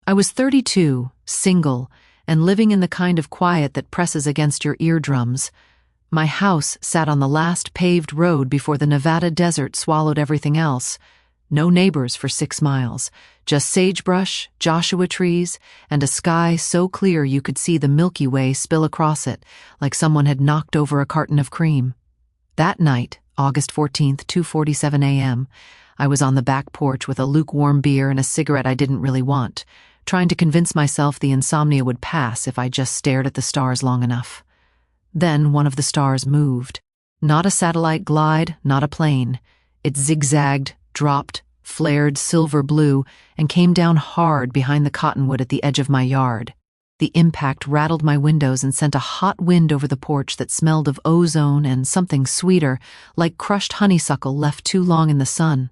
I was 32, single, and living in the kind of quiet that presses against your eardrums. My house sat on the last paved road before the Nevada desert swallowed everything else. No neighbors for 6 miles, just sagebrush, Joshua trees, and a sky so clear you could see the Milky Way spill across it, like someone had knocked over a carton of cream. That night, August 14th, 2:47 a.m., I was on the back porch with a lukewarm beer and a cigarette I didn't really want, trying to convince myself the insomnia would pass if I just stared at the stars long enough. Then one of the stars moved. Not a satellite glide, not a plane. It zigzagged, dropped, flared silver blue, and came down hard behind the cottonwood at the edge of my yard. The impact rattled my windows and sent a hot wind over the porch that smelled of ozone and something sweeter, like crushed honeysuckle left too long in the sun.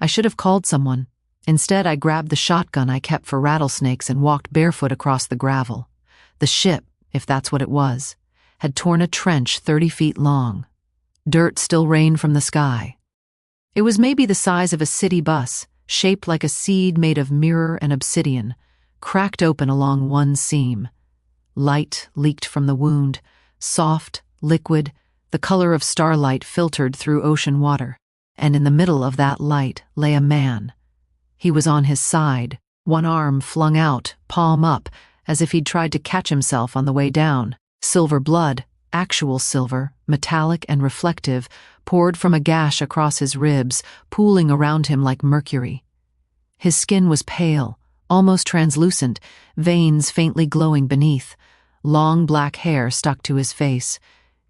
I should have called someone. Instead, I grabbed the shotgun I kept for rattlesnakes and walked barefoot across the gravel. The ship, if that's what it was, had torn a trench 30 feet long. Dirt still rained from the sky. It was maybe the size of a city bus, shaped like a seed made of mirror and obsidian, cracked open along one seam. Light leaked from the wound, soft, liquid, the color of starlight filtered through ocean water, and in the middle of that light lay a man. He was on his side, one arm flung out, palm up, as if he'd tried to catch himself on the way down. Silver blood, actual silver, metallic and reflective, poured from a gash across his ribs, pooling around him like mercury. His skin was pale, almost translucent, veins faintly glowing beneath. Long black hair stuck to his face.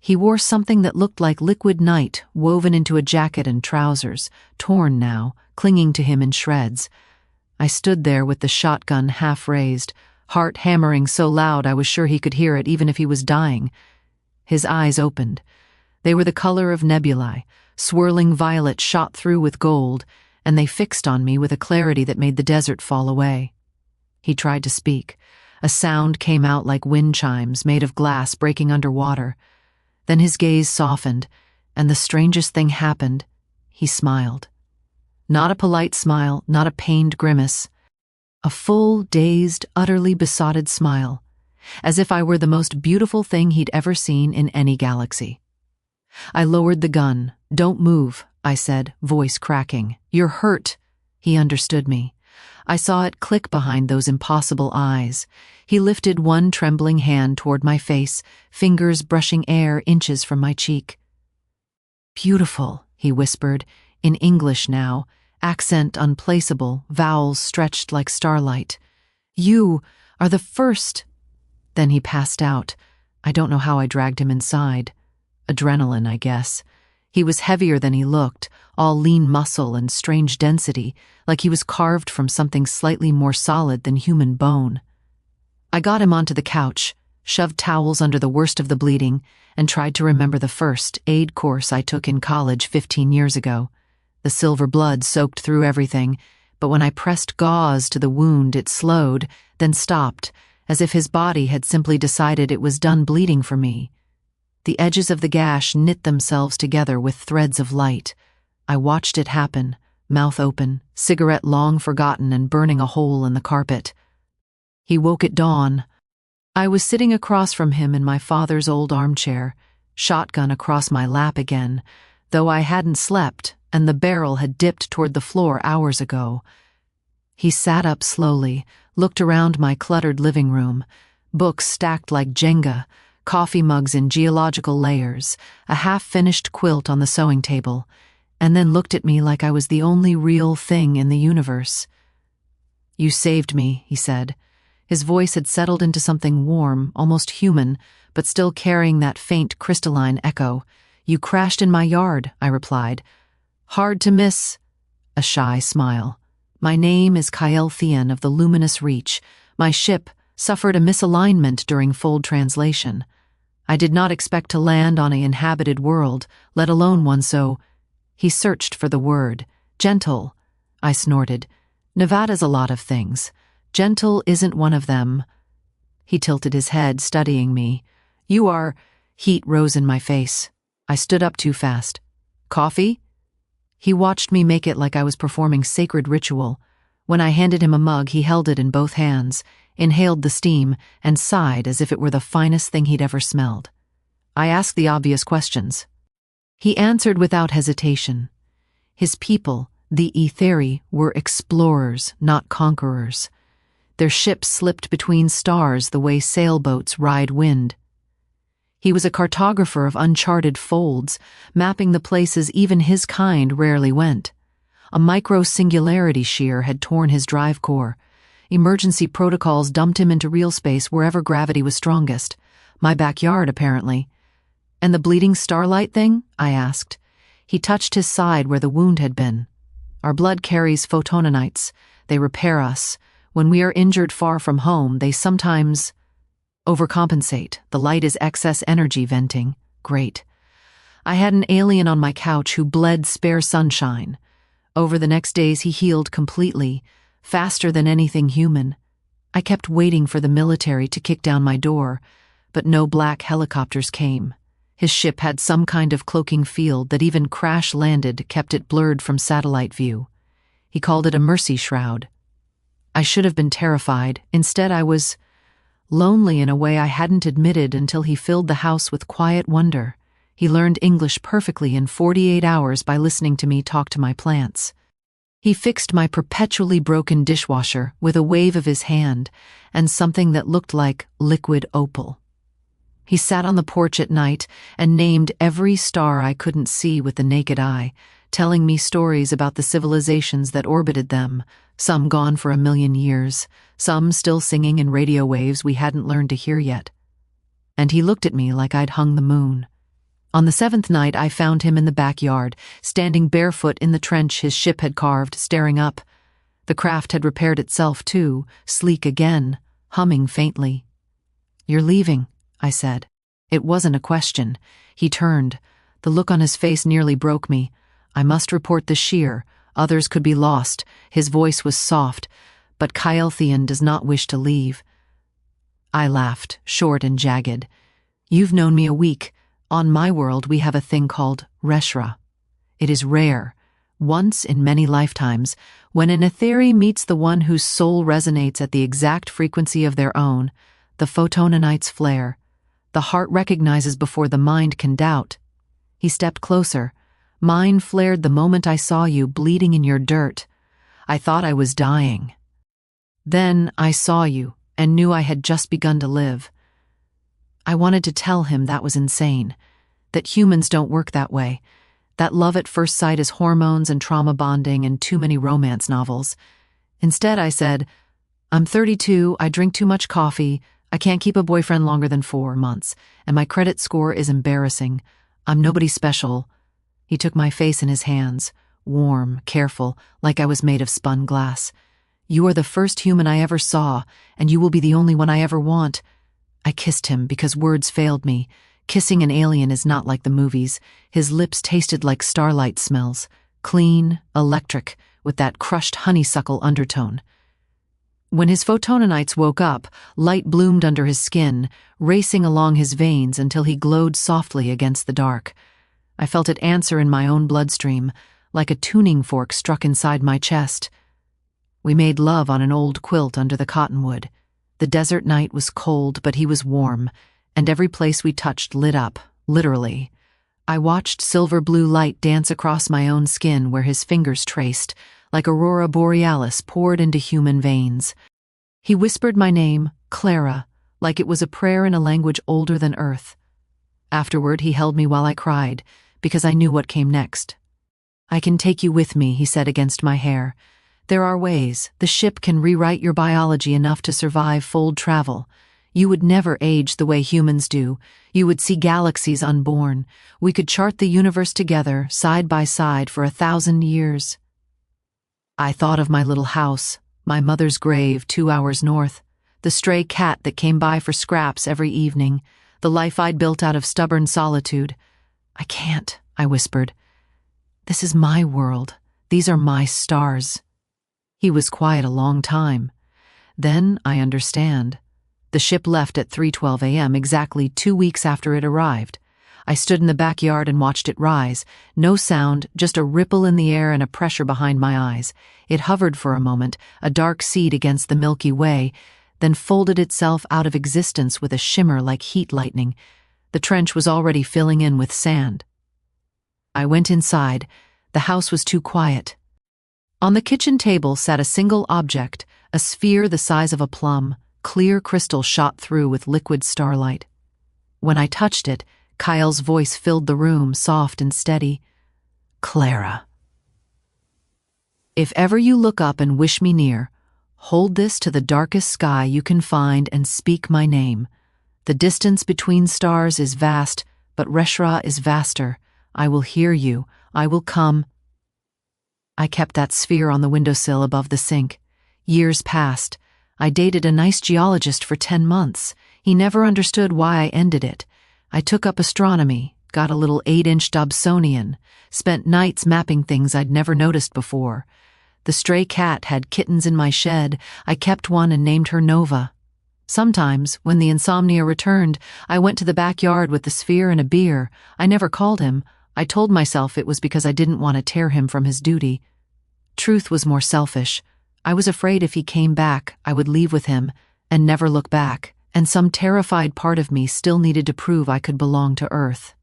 He wore something that looked like liquid night woven into a jacket and trousers, torn now, clinging to him in shreds. I stood there with the shotgun half raised, heart hammering so loud I was sure he could hear it even if he was dying. His eyes opened. They were the color of nebulae, swirling violet shot through with gold, and they fixed on me with a clarity that made the desert fall away. He tried to speak. A sound came out like wind chimes made of glass breaking underwater. Then his gaze softened, and the strangest thing happened. He smiled. Not a polite smile, not a pained grimace. A full, dazed, utterly besotted smile, as if I were the most beautiful thing he'd ever seen in any galaxy. I lowered the gun. "Don't move," I said, voice cracking. "You're hurt." He understood me. I saw it click behind those impossible eyes. He lifted one trembling hand toward my face, fingers brushing air inches from my cheek. "Beautiful," he whispered, in English now, accent unplaceable, vowels stretched like starlight. "You are the first." Then he passed out. I don't know how I dragged him inside. Adrenaline, I guess. He was heavier than he looked, all lean muscle and strange density, like he was carved from something slightly more solid than human bone. I got him onto the couch, shoved towels under the worst of the bleeding, and tried to remember the first aid course I took in college 15 years ago. The silver blood soaked through everything, but when I pressed gauze to the wound it slowed, then stopped, as if his body had simply decided it was done bleeding for me. The edges of the gash knit themselves together with threads of light. I watched it happen, mouth open, cigarette long forgotten and burning a hole in the carpet. He woke at dawn. I was sitting across from him in my father's old armchair, shotgun across my lap again, though I hadn't slept and the barrel had dipped toward the floor hours ago. He sat up slowly, looked around my cluttered living room, books stacked like Jenga, coffee mugs in geological layers, a half-finished quilt on the sewing table, and then looked at me like I was the only real thing in the universe. "You saved me," he said. His voice had settled into something warm, almost human, but still carrying that faint crystalline echo. "You crashed in my yard," I replied. "Hard to miss." A shy smile. "My name is Kyle Thean of the Luminous Reach. My ship suffered a misalignment during fold translation. I did not expect to land on an inhabited world, let alone one so—" He searched for the word. "Gentle," I snorted. "Nevada's a lot of things. Gentle isn't one of them." He tilted his head, studying me. "You are—" Heat rose in my face. I stood up too fast. "Coffee?" He watched me make it like I was performing sacred ritual. When I handed him a mug, he held it in both hands, inhaled the steam, and sighed as if it were the finest thing he'd ever smelled. I asked the obvious questions. He answered without hesitation. His people, the Etheri, were explorers, not conquerors. Their ships slipped between stars the way sailboats ride wind. He was a cartographer of uncharted folds, mapping the places even his kind rarely went. A micro-singularity shear had torn his drive core. Emergency protocols dumped him into real space wherever gravity was strongest. My backyard, apparently. And the bleeding starlight thing? I asked. He touched his side where the wound had been. Our blood carries photonanites. They repair us. When we are injured far from home, they sometimes overcompensate. The light is excess energy venting. Great. I had an alien on my couch who bled spare sunshine. Over the next days, he healed completely, faster than anything human. I kept waiting for the military to kick down my door, but no black helicopters came. His ship had some kind of cloaking field that even crash-landed kept it blurred from satellite view. He called it a mercy shroud. I should have been terrified. Instead, I was lonely in a way I hadn't admitted until he filled the house with quiet wonder. He learned English perfectly in 48 hours by listening to me talk to my plants. He fixed my perpetually broken dishwasher with a wave of his hand and something that looked like liquid opal. He sat on the porch at night and named every star I couldn't see with the naked eye, telling me stories about the civilizations that orbited them, some gone for 1,000,000 years, some still singing in radio waves we hadn't learned to hear yet. And he looked at me like I'd hung the moon. On the 7th night, I found him in the backyard, standing barefoot in the trench his ship had carved, staring up. The craft had repaired itself, too, sleek again, humming faintly. "You're leaving," I said. It wasn't a question. He turned. The look on his face nearly broke me. "I must report the shear. Others could be lost." His voice was soft. "But Kylthian does not wish to leave." I laughed, short and jagged. "You've known me a week. On my world, we have a thing called Reshra. It is rare, once in many lifetimes, when an Etheri meets the one whose soul resonates at the exact frequency of their own, the photonanites flare. The heart recognizes before the mind can doubt." He stepped closer. "Mine flared the moment I saw you bleeding in your dirt. I thought I was dying. Then I saw you and knew I had just begun to live." I wanted to tell him that was insane, that humans don't work that way, that love at first sight is hormones and trauma bonding and too many romance novels. Instead, I said, "I'm 32, I drink too much coffee, I can't keep a boyfriend longer than 4 months, and my credit score is embarrassing. I'm nobody special." He took my face in his hands, warm, careful, like I was made of spun glass. "You are the first human I ever saw, and you will be the only one I ever want." I kissed him because words failed me. Kissing an alien is not like the movies. His lips tasted like starlight smells, clean, electric, with that crushed honeysuckle undertone. When his photonanites woke up, light bloomed under his skin, racing along his veins until he glowed softly against the dark. I felt it answer in my own bloodstream, like a tuning fork struck inside my chest. We made love on an old quilt under the cottonwood. The desert night was cold, but he was warm, and every place we touched lit up, literally. I watched silver-blue light dance across my own skin where his fingers traced, like aurora borealis poured into human veins. He whispered my name, Clara, like it was a prayer in a language older than earth. Afterward, he held me while I cried, because I knew what came next. "I can take you with me," he said against my hair. "There are ways. The ship can rewrite your biology enough to survive fold travel. You would never age the way humans do. You would see galaxies unborn. We could chart the universe together, side by side, for 1,000 years." I thought of my little house, my mother's grave 2 hours north, the stray cat that came by for scraps every evening, the life I'd built out of stubborn solitude. "I can't," I whispered. "This is my world. These are my stars." He was quiet a long time. "Then I understand." The ship left at 3:12 a.m., exactly 2 weeks after it arrived. I stood in the backyard and watched it rise. No sound, just a ripple in the air and a pressure behind my eyes. It hovered for a moment, a dark seed against the Milky Way, then folded itself out of existence with a shimmer like heat lightning. The trench was already filling in with sand. I went inside. The house was too quiet. On the kitchen table sat a single object, a sphere the size of a plum, clear crystal shot through with liquid starlight. When I touched it, Kyle's voice filled the room, soft and steady. "Clara, if ever you look up and wish me near, hold this to the darkest sky you can find and speak my name. The distance between stars is vast, but Reshra is vaster. I will hear you. I will come." I kept that sphere on the windowsill above the sink. Years passed. I dated a nice geologist for 10 months. He never understood why I ended it. I took up astronomy, got a little 8-inch Dobsonian, spent nights mapping things I'd never noticed before. The stray cat had kittens in my shed. I kept one and named her Nova. Sometimes, when the insomnia returned, I went to the backyard with the sphere and a beer. I never called him. I told myself it was because I didn't want to tear him from his duty. Truth was more selfish. I was afraid if he came back, I would leave with him and never look back, and some terrified part of me still needed to prove I could belong to Earth.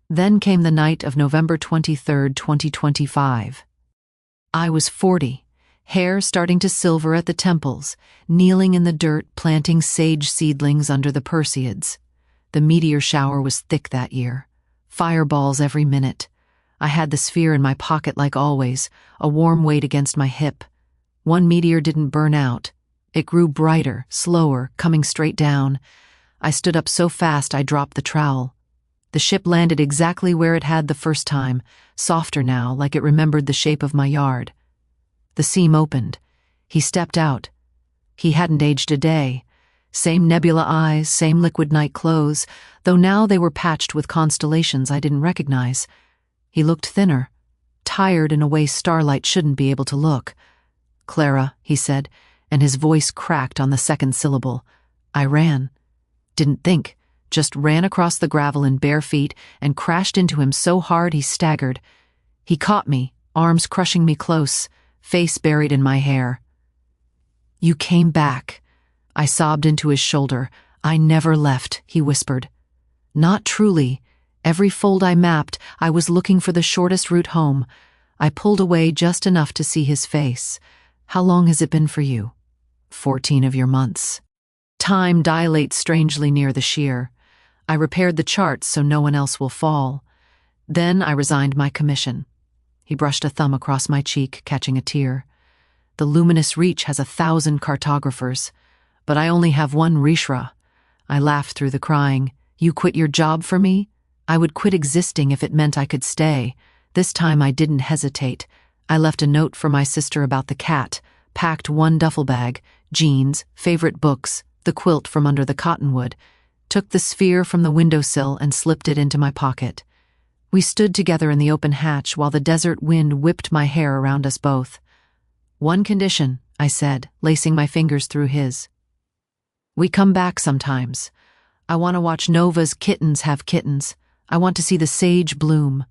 Then came the night of November 23rd, 2025. I was 40, hair starting to silver at the temples, kneeling in the dirt planting sage seedlings under the Perseids. The meteor shower was thick that year. Fireballs every minute. I had the sphere in my pocket like always, a warm weight against my hip. One meteor didn't burn out. It grew brighter, slower, coming straight down. I stood up so fast I dropped the trowel. The ship landed exactly where it had the first time, softer now, like it remembered the shape of my yard. The seam opened. He stepped out. He hadn't aged a day. Same nebula eyes, same liquid night clothes, though now they were patched with constellations I didn't recognize. He looked thinner, tired in a way starlight shouldn't be able to look. "Clara," he said, and his voice cracked on the second syllable. I ran. Didn't think, just ran across the gravel in bare feet and crashed into him so hard he staggered. He caught me, arms crushing me close, face buried in my hair. "You came back." I sobbed into his shoulder. "I never left," he whispered. "Not truly. Every fold I mapped, I was looking for the shortest route home." I pulled away just enough to see his face. "How long has it been for you?" 14 of your months. Time dilates strangely near the shear. I repaired the charts so no one else will fall. Then I resigned my commission. He brushed a thumb across my cheek, catching a tear. "The luminous reach has 1,000 cartographers, but I only have one Reshra." I laughed through the crying. "You quit your job for me?" "I would quit existing if it meant I could stay." This time I didn't hesitate. I left a note for my sister about the cat, packed one duffel bag, jeans, favorite books, the quilt from under the cottonwood, took the sphere from the windowsill and slipped it into my pocket. We stood together in the open hatch while the desert wind whipped my hair around us both. "One condition," I said, lacing my fingers through his. "We come back sometimes. I want to watch Nova's kittens have kittens. I want to see the sage bloom."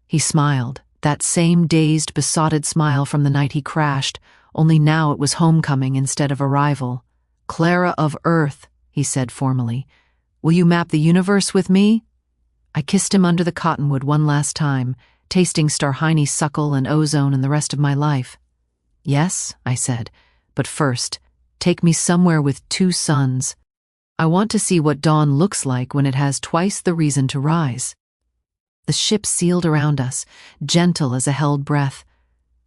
He smiled, that same dazed, besotted smile from the night he crashed, only now it was homecoming instead of arrival. "Clara of Earth," he said formally. "Will you map the universe with me?" I kissed him under the cottonwood one last time, tasting Starhiny suckle and ozone and the rest of my life. "Yes," I said, "but first, take me somewhere with 2 suns. I want to see what dawn looks like when it has twice the reason to rise." The ship sealed around us, gentle as a held breath.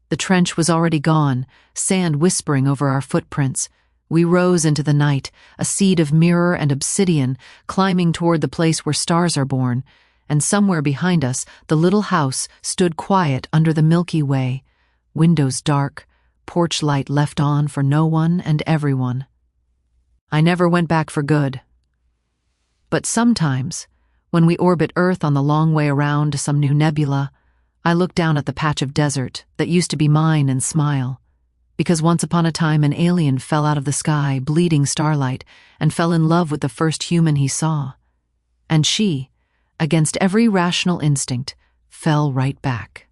The trench was already gone, sand whispering over our footprints. We rose into the night, a seed of mirror and obsidian, climbing toward the place where stars are born, and somewhere behind us, the little house stood quiet under the Milky Way, windows dark, porch light left on for no one and everyone. I never went back for good. But sometimes, when we orbit Earth on the long way around to some new nebula, I look down at the patch of desert that used to be mine and smile. Because once upon a time an alien fell out of the sky, bleeding starlight, and fell in love with the first human he saw. And she, against every rational instinct, fell right back.